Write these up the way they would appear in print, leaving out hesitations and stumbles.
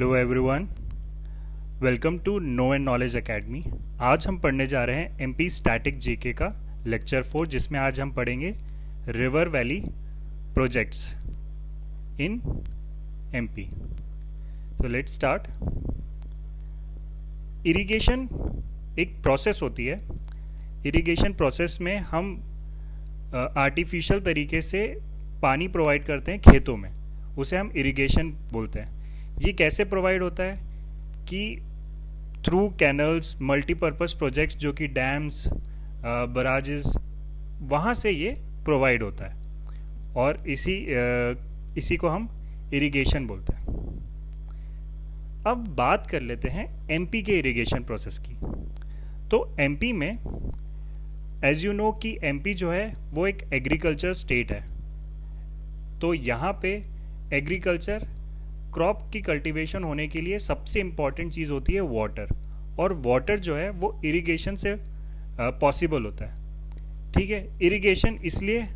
Hello everyone, welcome to no end knowledge academy. आज हम पढ़ने जा रहे हैं एमपी स्टैटिक जीके का लेक्चर 4, जिसमें आज हम पढ़ेंगे river valley projects in MP. तो लेट्स स्टार्ट। इरिगेशन एक प्रोसेस होती है। इरिगेशन प्रोसेस में हम आर्टिफिशियल तरीके से पानी प्रोवाइड करते हैं खेतों में, उसे हम इरिगेशन बोलते हैं। ये कैसे प्रोवाइड होता है कि थ्रू कैनल्स, मल्टीपर्पज़ प्रोजेक्ट्स जो कि डैम्स, बराजेस, वहाँ से ये प्रोवाइड होता है और इसी को हम इरिगेशन बोलते हैं। अब बात कर लेते हैं एमपी के इरिगेशन प्रोसेस की। तो एमपी में एज यू नो कि एमपी जो है वो एक एग्रीकल्चर स्टेट है। तो यहाँ पे एग्रीकल्चर क्रॉप की कल्टीवेशन होने के लिए सबसे इम्पॉर्टेंट चीज़ होती है वाटर, और वाटर जो है वो इरिगेशन से पॉसिबल होता है। ठीक है, इरिगेशन इसलिए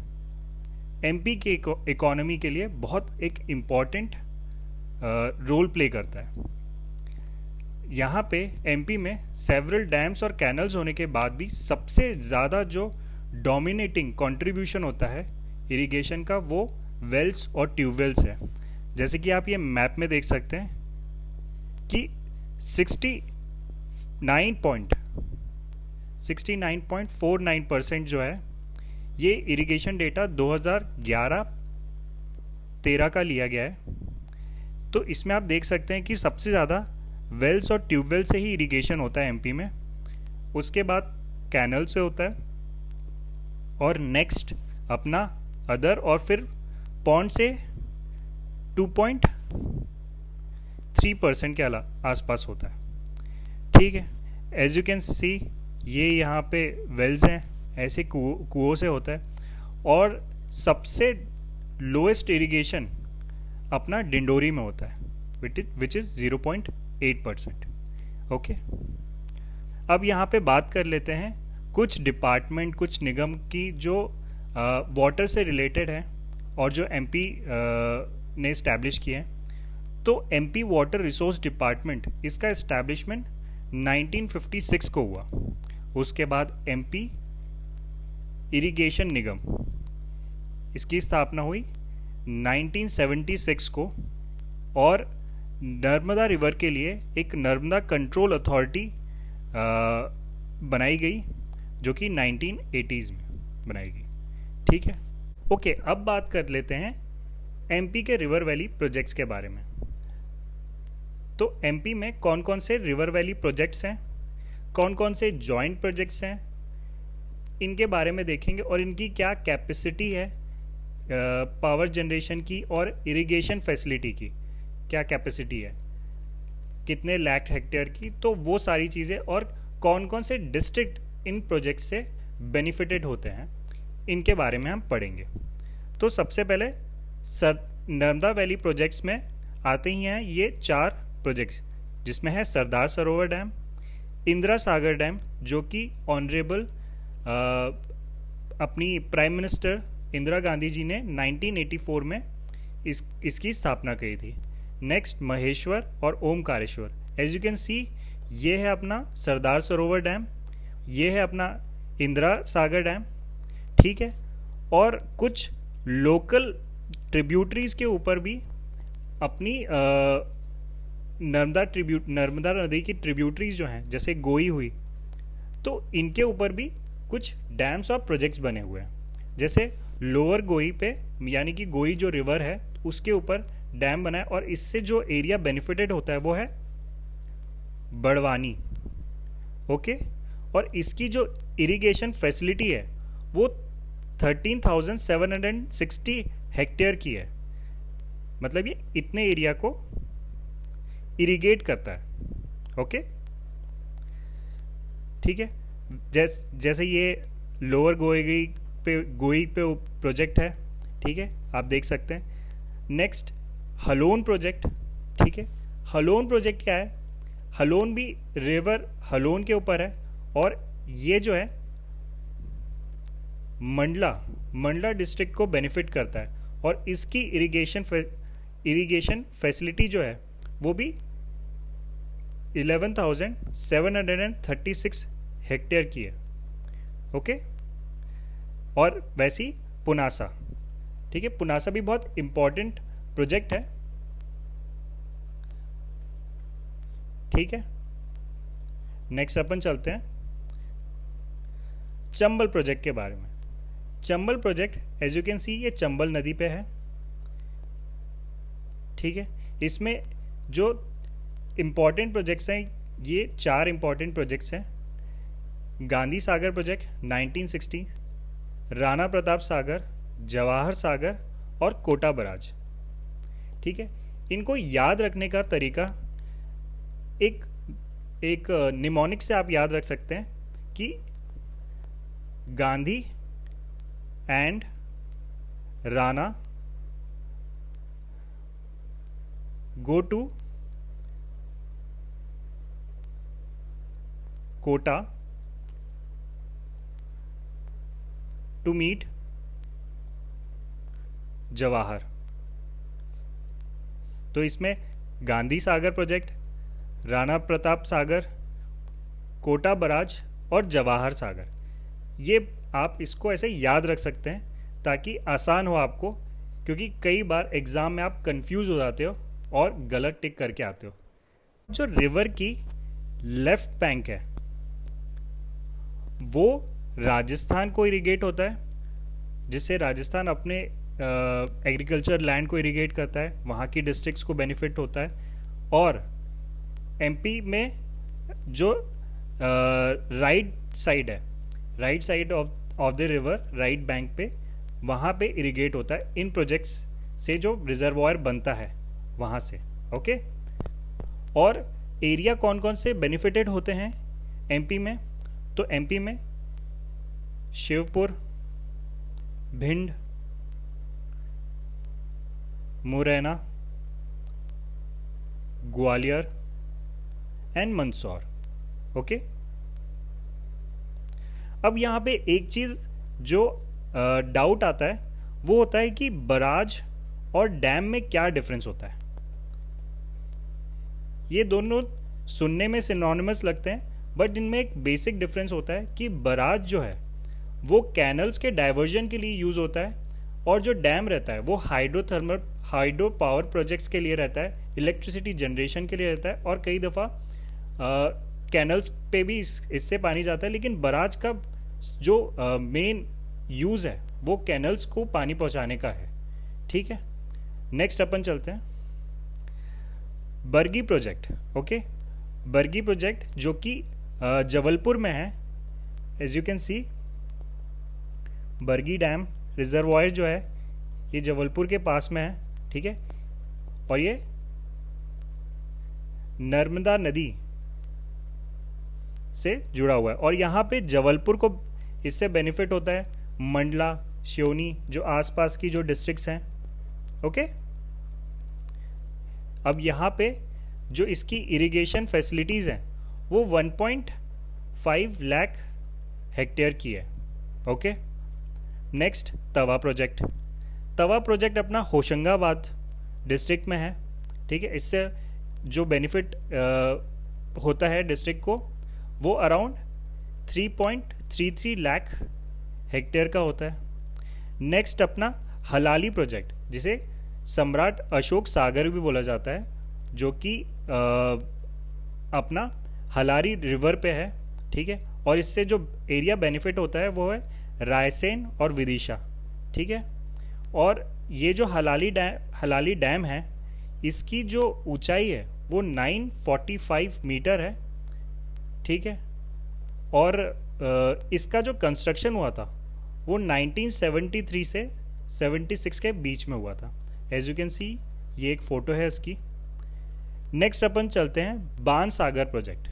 एमपी के इकोनॉमी के लिए बहुत एक इम्पॉर्टेंट रोल प्ले करता है। यहाँ पे एमपी में सेवरल डैम्स और कैनल्स होने के बाद भी सबसे ज़्यादा जो डोमिनेटिंग कंट्रीब्यूशन होता है इरिगेशन का, वो वेल्स और ट्यूबवेल्स है। जैसे कि आप ये मैप में देख सकते हैं कि 69.49% जो है ये इरिगेशन डेटा 2011-13 का लिया गया है। तो इसमें आप देख सकते हैं कि सबसे ज़्यादा वेल्स और ट्यूबवेल से ही इरिगेशन होता है एमपी में, उसके बाद कैनल से होता है, और नेक्स्ट अपना अदर, और फिर पॉन्ड से 2.3% के आसपास होता है। ठीक है, एज यू कैन सी ये यहाँ पे वेल्स हैं, ऐसे कुओं से होता है, और सबसे लोएस्ट इरिगेशन अपना डिंडोरी में होता है विच इज़ 0.8%। ओके, अब यहाँ पे बात कर लेते हैं कुछ डिपार्टमेंट, कुछ निगम की जो वाटर से रिलेटेड है और जो एमपी ने इस्टेब्लिश किए हैं। तो एमपी वाटर रिसोर्स डिपार्टमेंट, इसका इस्टेब्लिशमेंट 1956 को हुआ। उसके बाद एमपी इरिगेशन निगम, इसकी स्थापना हुई 1976 को, और नर्मदा रिवर के लिए एक नर्मदा कंट्रोल अथॉरिटी बनाई गई, जो कि 1980s में बनाई गई। ठीक है, ओके, अब बात कर लेते हैं एमपी के रिवर वैली प्रोजेक्ट्स के बारे में। तो एमपी में कौन कौन से रिवर वैली प्रोजेक्ट्स हैं, कौन कौन से जॉइंट प्रोजेक्ट्स हैं, इनके बारे में देखेंगे, और इनकी क्या कैपेसिटी है पावर जनरेशन की, और इरिगेशन फैसिलिटी की क्या कैपेसिटी है, कितने लाख हेक्टेयर की, तो वो सारी चीज़ें, और कौन कौन से डिस्ट्रिक्ट इन प्रोजेक्ट से बेनिफिटेड होते हैं, इनके बारे में हम पढ़ेंगे। तो सबसे पहले नर्मदा वैली प्रोजेक्ट्स में आते ही हैं ये 4 प्रोजेक्ट्स, जिसमें है सरदार सरोवर डैम, इंदिरा सागर डैम, जो कि ऑनरेबल अपनी प्राइम मिनिस्टर इंदिरा गांधी जी ने 1984 में इसकी स्थापना की थी। नेक्स्ट महेश्वर और Omkareshwar. As you can see ये है अपना सरदार सरोवर डैम, ये है अपना इंदिरा सागर डैम। ठीक है, और कुछ लोकल ट्रिब्यूटरीज के ऊपर भी अपनी नर्मदा नदी की ट्रिब्यूटरीज जो हैं, जैसे गोई हुई, तो इनके ऊपर भी कुछ डैम्स और प्रोजेक्ट्स बने हुए हैं। जैसे लोअर गोई पे, यानी कि गोई जो रिवर है उसके ऊपर डैम बना है, और इससे जो एरिया बेनिफिटेड होता है वो है बड़वानी। ओके, और इसकी जो इरिगेशन फैसिलिटी है वो 13,760 हेक्टेयर की है। मतलब ये इतने एरिया को इरिगेट करता है। ओके, ठीक है, जैसे ये लोअर गोई पे प्रोजेक्ट है। ठीक है, आप देख सकते हैं। Next halon project. ठीक है, हलोन प्रोजेक्ट क्या है? हलोन भी रिवर हलोन के ऊपर है, और ये जो है मंडला डिस्ट्रिक्ट को बेनिफिट करता है, और इसकी इरिगेशन फैसिलिटी जो है वो भी 11,736 हेक्टेयर की है। ओके, और वैसी पुनासा, ठीक है, पुनासा भी बहुत इम्पोर्टेंट प्रोजेक्ट है। ठीक है, नेक्स्ट अपन चलते हैं चंबल प्रोजेक्ट के बारे में। Chambal project as you can see ये चंबल नदी पे है। ठीक है, इसमें जो इम्पॉर्टेंट प्रोजेक्ट्स हैं, ये 4 इम्पॉर्टेंट प्रोजेक्ट्स हैं। गांधी सागर प्रोजेक्ट 1960, राणा प्रताप सागर, जवाहर सागर और कोटा बराज। ठीक है, इनको याद रखने का तरीका एक निमोनिक से आप याद रख सकते हैं कि Gandhi and Rana go to Kota to meet Jawahar. तो इसमें गांधी सागर प्रोजेक्ट, राणा प्रताप सागर, कोटा बराज और जवाहर सागर, ये आप इसको ऐसे याद रख सकते हैं ताकि आसान हो आपको, क्योंकि कई बार एग्ज़ाम में आप कंफ्यूज हो जाते हो और गलत टिक करके आते हो। जो रिवर की लेफ्ट बैंक है वो राजस्थान को इरिगेट होता है, जिससे राजस्थान अपने एग्रीकल्चर लैंड को इरिगेट करता है, वहाँ की डिस्ट्रिक्ट्स को बेनिफिट होता है। और एमपी में जो राइट साइड है, right side of the river, right bank पे, वहाँ पे इरिगेट होता है इन प्रोजेक्ट्स से, जो रिजर्वॉयर बनता है वहाँ से। ओके, और एरिया कौन कौन से बेनिफिटेड होते हैं एमपी में? तो एमपी में शिवपुर, भिंड, मुरैना, ग्वालियर एंड मंदसौर। ओके, अब यहाँ पे एक चीज़ जो डाउट आता है वो होता है कि बराज और डैम में क्या डिफरेंस होता है। ये दोनों सुनने में सिनोनिमस लगते हैं, बट इनमें एक बेसिक डिफरेंस होता है कि बराज जो है वो कैनल्स के डाइवर्जन के लिए यूज़ होता है, और जो डैम रहता है वो हाइड्रो पावर प्रोजेक्ट्स के लिए रहता है, इलेक्ट्रिसिटी जनरेशन के लिए रहता है, और कई दफ़ा कैनल्स पे भी इससे पानी जाता है। लेकिन बराज का जो मेन यूज़ है वो कैनल्स को पानी पहुंचाने का है। ठीक है, नेक्स्ट अपन चलते हैं Bargi project. Okay, Bargi project जो कि जबलपुर में है। As you can see Bargi dam reservoir जो है ये जबलपुर के पास में है। ठीक है, और ये नर्मदा नदी से जुड़ा हुआ है, और यहाँ पे जबलपुर को इससे बेनिफिट होता है, मंडला, सिवनी, जो आसपास की जो डिस्ट्रिक्ट्स हैं। ओके, अब यहाँ पे जो इसकी इरिगेशन फैसिलिटीज़ हैं वो 1.5 लाख हेक्टेयर की है। ओके, नेक्स्ट तवा प्रोजेक्ट। तवा प्रोजेक्ट अपना होशंगाबाद डिस्ट्रिक्ट में है। ठीक है, इससे जो बेनिफिट होता है डिस्ट्रिक्ट को वो अराउंड 3.33 लाख हेक्टेयर का होता है। नेक्स्ट अपना हलाली प्रोजेक्ट, जिसे सम्राट अशोक सागर भी बोला जाता है, जो कि अपना हलारी रिवर पे है। ठीक है, और इससे जो एरिया बेनिफिट होता है वो है रायसेन और विदिशा। ठीक है, और ये जो हलाली डैम है इसकी जो ऊंचाई है वो 945 मीटर है। ठीक है, और इसका जो कंस्ट्रक्शन हुआ था वो 1973 से 76 के बीच में हुआ था। एज यू कैन सी ये एक फ़ोटो है इसकी। नेक्स्ट अपन चलते हैं बाण सागर प्रोजेक्ट।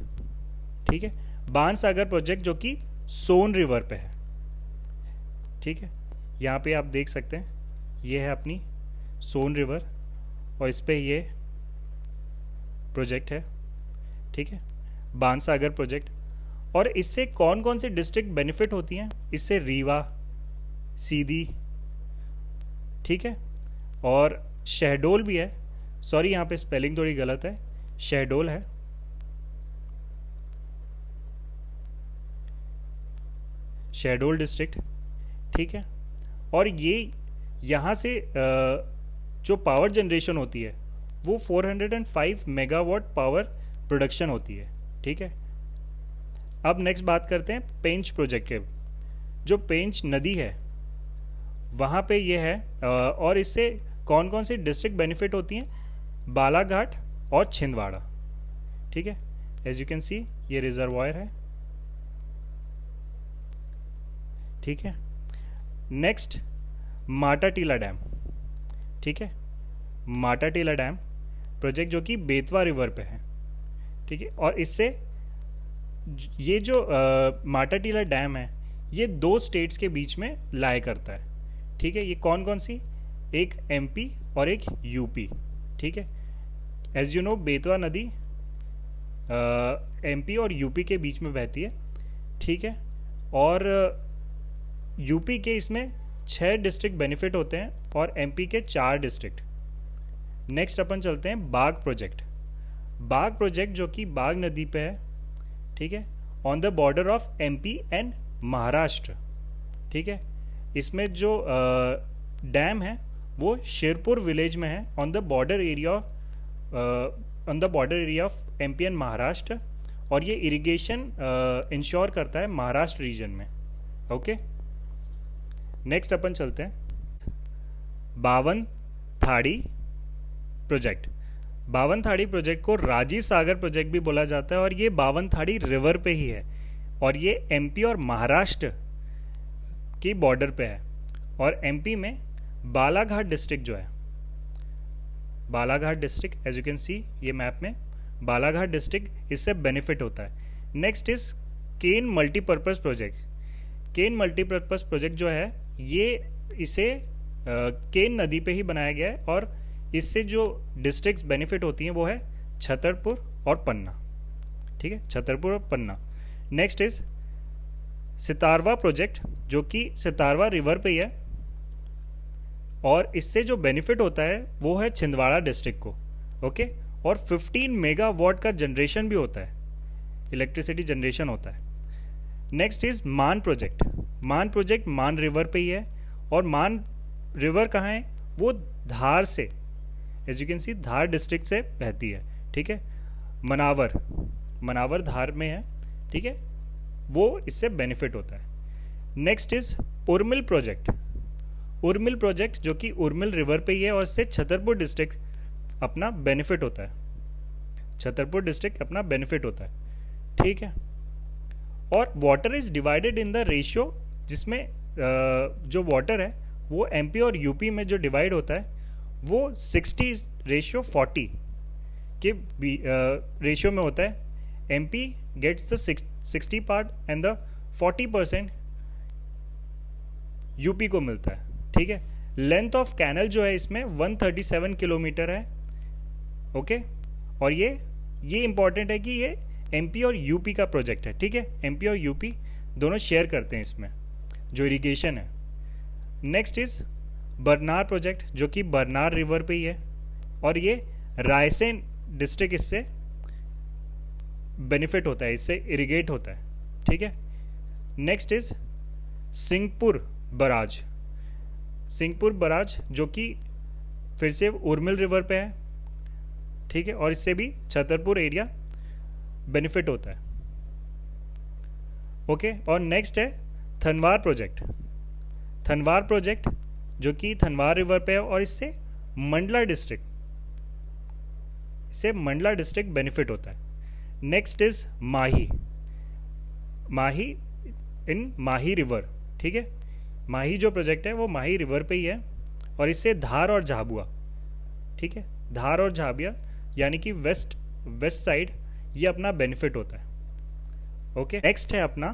ठीक है, बाण सागर प्रोजेक्ट जो कि सोन रिवर पे है। ठीक है, यहाँ पे आप देख सकते हैं ये है अपनी सोन रिवर, और इस पे ये प्रोजेक्ट है। ठीक है, बाण सागर प्रोजेक्ट। और इससे कौन कौन सी डिस्ट्रिक्ट बेनिफिट होती हैं? इससे रीवा, सीधी, ठीक है, और शहडोल भी है। सॉरी, यहाँ पे स्पेलिंग थोड़ी गलत है, शहडोल है। शहडोल डिस्ट्रिक्ट, ठीक है। और ये यहाँ से जो पावर जनरेशन होती है वो 405 मेगावाट पावर प्रोडक्शन होती है, ठीक है। अब नेक्स्ट बात करते हैं पेंच प्रोजेक्ट के। जो पेंच नदी है वहाँ पे ये है, और इससे कौन कौन सी डिस्ट्रिक्ट बेनिफिट होती हैं, बालाघाट और छिंदवाड़ा, ठीक है। एज यू कैन सी ये रिजर्वायर है, ठीक है। नेक्स्ट माटाटीला डैम, ठीक है। माटाटीला डैम प्रोजेक्ट जो कि बेतवा रिवर पे है, ठीक है। और इससे ये जो माटाटीला डैम है ये 2 स्टेट्स के बीच में लाए करता है, ठीक है। ये कौन कौन सी, एक एमपी और एक यूपी, ठीक है। एज यू नो बेतवा नदी एमपी और यूपी के बीच में बहती है, ठीक है। और यूपी के इसमें 6 डिस्ट्रिक्ट बेनिफिट होते हैं और एमपी के 4 डिस्ट्रिक्ट। नेक्स्ट अपन चलते हैं बाघ प्रोजेक्ट। बाघ प्रोजेक्ट जो कि बाघ नदी पे है, ठीक है, on the border of MP and Maharashtra, ठीक है। इसमें जो डैम है वो शिरपुर विलेज में है, on the border area of MP and Maharashtra. और ये इरिगेशन इंश्योर करता है महाराष्ट्र रीजन में, ओके। नेक्स्ट अपन चलते हैं बावन थाड़ी प्रोजेक्ट। बावन थाड़ी प्रोजेक्ट को राजीव सागर प्रोजेक्ट भी बोला जाता है और ये बावन थाड़ी रिवर पे ही है और ये एमपी और महाराष्ट्र की बॉर्डर पे है। और एमपी में बालाघाट डिस्ट्रिक्ट जो है, Balaghat district as you can see ये मैप में बालाघाट डिस्ट्रिक्ट इससे बेनिफिट होता है। Next is Ken multipurpose project. Ken multipurpose project जो है ये इसे केन नदी पे ही बनाया गया है और इससे जो डिस्ट्रिक्ट्स बेनिफिट होती हैं वो है छतरपुर और पन्ना, ठीक है, छतरपुर और पन्ना। नेक्स्ट इज सितारवा प्रोजेक्ट जो कि सितारवा रिवर पे ही है और इससे जो बेनिफिट होता है वो है छिंदवाड़ा डिस्ट्रिक्ट को, ओके। और 15 मेगावाट का जनरेशन भी होता है, इलेक्ट्रिसिटी जनरेशन होता है। नेक्स्ट इज मान प्रोजेक्ट। मान प्रोजेक्ट मान रिवर पे ही है और मान रिवर कहाँ है, वो धार से, as you can see Dhar district से बहती है, ठीक है। मनावर, मनावर धार में है, ठीक है, वो इससे बेनिफिट होता है। Next is Urmil project. Urmil project जो कि उर्मिल रिवर पे ही है और इससे छतरपुर डिस्ट्रिक्ट अपना बेनिफिट होता है, छतरपुर डिस्ट्रिक्ट अपना बेनिफिट होता है, ठीक है। और water is divided in the ratio, जिसमें जो वाटर है वो एमपी और यूपी में जो डिवाइड होता है वो 60:40 के रेशियो में होता है। MP gets the 60 part and the 40% UP को मिलता है, ठीक है। लेंथ ऑफ कैनल जो है इसमें 137 किलोमीटर है, ओके। और ये इंपॉर्टेंट है कि ये एमपी और यूपी का प्रोजेक्ट है, ठीक है। एमपी और यूपी दोनों शेयर करते हैं इसमें जो इरिगेशन है। नेक्स्ट इज बरनार प्रोजेक्ट जो कि बरनार रिवर पे ही है और ये रायसेन डिस्ट्रिक्ट इससे बेनिफिट होता है, इससे इरिगेट होता है, ठीक है। Next is Singhpur barrage. Singhpur barrage जो कि फिर से उर्मिल रिवर पे है, ठीक है, और इससे भी छतरपुर एरिया बेनिफिट होता है, ओके। और नेक्स्ट है थनवार प्रोजेक्ट। थनवार प्रोजेक्ट जो कि थनवार रिवर पे है और इससे मंडला डिस्ट्रिक्ट बेनिफिट होता है। Next is Mahi. Mahi in Mahi river, ठीक है। माही जो प्रोजेक्ट है वो माही रिवर पे ही है और इससे धार और झाबुआ, ठीक है, धार और झाबुआ यानी कि वेस्ट साइड ये अपना बेनिफिट होता है, ओके। नेक्स्ट है अपना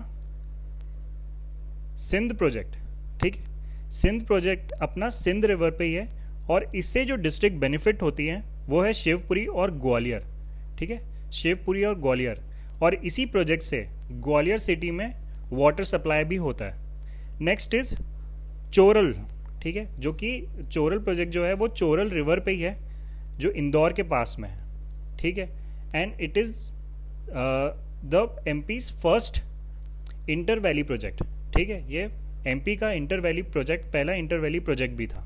सिंध प्रोजेक्ट, ठीक है। सिंध प्रोजेक्ट अपना सिंध रिवर पे ही है और इससे जो डिस्ट्रिक्ट बेनिफिट होती हैं वो है शिवपुरी और ग्वालियर, ठीक है, शिवपुरी और ग्वालियर। और इसी प्रोजेक्ट से ग्वालियर सिटी में वाटर सप्लाई भी होता है। नेक्स्ट इज चोरल, ठीक है, जो कि चोरल प्रोजेक्ट जो है वो चोरल रिवर पे ही है जो इंदौर के पास में है, ठीक है। And it is the MPs first inter valley project, ठीक है, ये एमपी का इंटर वैली प्रोजेक्ट, पहला इंटर वैली प्रोजेक्ट भी था,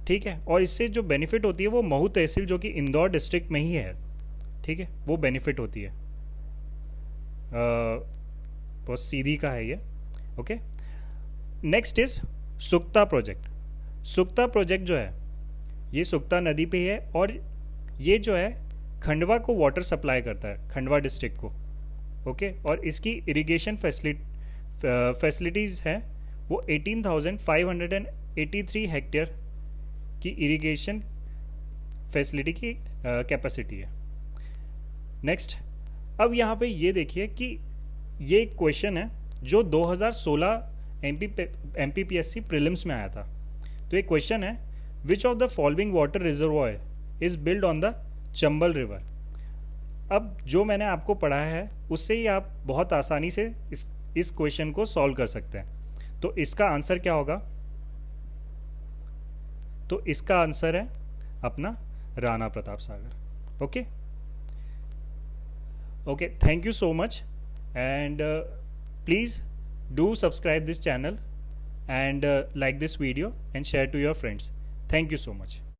ठीक है। और इससे जो बेनिफिट होती है वो महू तहसील जो कि इंदौर डिस्ट्रिक्ट में ही है, ठीक है, वो बेनिफिट होती है। बहुत सीधी का है ये, okay. Next is सुक्ता project. सुक्ता project जो है ये सुक्ता नदी पे है और ये जो है खंडवा को वाटर सप्लाई करता है, खंडवा डिस्ट्रिक्ट को, ओके। और इसकी इरिगेशन फैसिलिटीज़ हैं वो 18,583 हेक्टेयर की इरिगेशन फैसिलिटी की कैपेसिटी है। नेक्स्ट, अब यहाँ पे ये देखिए कि ये एक क्वेश्चन है जो 2016 MPPSC प्रीलिम्स में आया था। तो एक क्वेश्चन है, which of the following water reservoir is build on the Chambal river. अब जो मैंने आपको पढ़ाया है उससे ही आप बहुत आसानी से इस क्वेश्चन को सॉल्व कर सकते हैं। तो इसका आंसर क्या होगा? तो इसका आंसर है अपना Rana Pratap Sagar. Okay okay, thank you so much and please do subscribe this channel and like this video and share to your friends. Thank you so much.